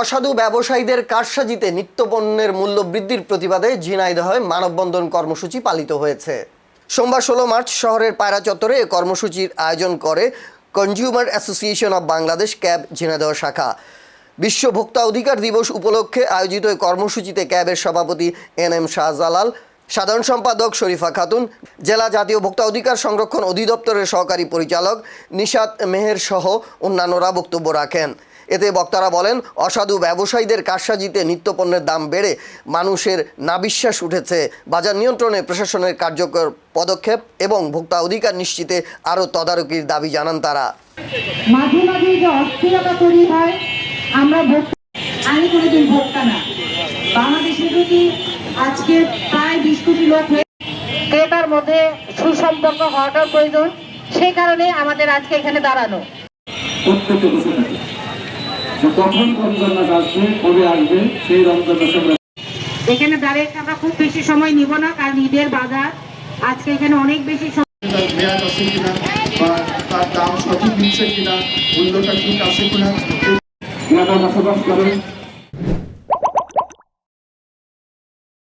অসাধু ব্যবসায়ীদের কারসাজিতে নিত্যপণ্যের মূল্য বৃদ্ধির প্রতিবাদে ঝিনাইদহে মানববন্ধন কর্মসূচি পালিত হয়েছে। সোমবার 16 মার্চ শহরের পায়রা চত্বরে এ কর্মসূচির আয়োজন করে consumer association of Bangladesh cab Jhenaidah শাখা। বিশ্ব ভোক্তা অধিকার দিবস উপলক্ষে আয়োজিত এই কর্মসূচিতে ক্যাবের সভাপতি NM শাহজালাল, সাধারণ সম্পাদক শরীফা খাতুন, জেলা জাতীয় ভোক্তা অধিকার সংরক্ষণ অধিদপ্তরের সহকারী পরিচালক নিশাত মেহের সহ অন্যান্যরা বক্তব্য রাখেন। এতে বক্তারা বলেন, অসাধু ব্যবসায়ীদের কারসাজিতে নিত্যপণ্যের দাম বেড়ে মানুষের নাবিশ্বাস উঠেছে। বাজার নিয়ন্ত্রণে প্রশাসনের কার্যকর পদক্ষেপ এবং ভোক্তা অধিকার নিশ্চিতে আরও তদারকির দাবি জানান তারা। মাঝে মাঝে যে অস্থিরতা তৈরি হয়, আমরা আমি কোনোদিন ভোক্তা না। বাংলাদেশে যদি আজকে প্রায় 20 কোটি লোক ক্রেতার মধ্যে সুসম্পর্ক হওয়াটার প্রয়োজন, সেই কারণে আমাদের আজকে এখানে দাঁড়ানো। এখানে দাঁড়িয়ে আমরা খুব বেশি সময় নিব না, কারণ ঈদের বাজার আজকে এখানে অনেক বেশি তার দাম সঠিক নিচ্ছে কিনা, মূল্যটা ঠিক আছে কিনা। বসবাস করেন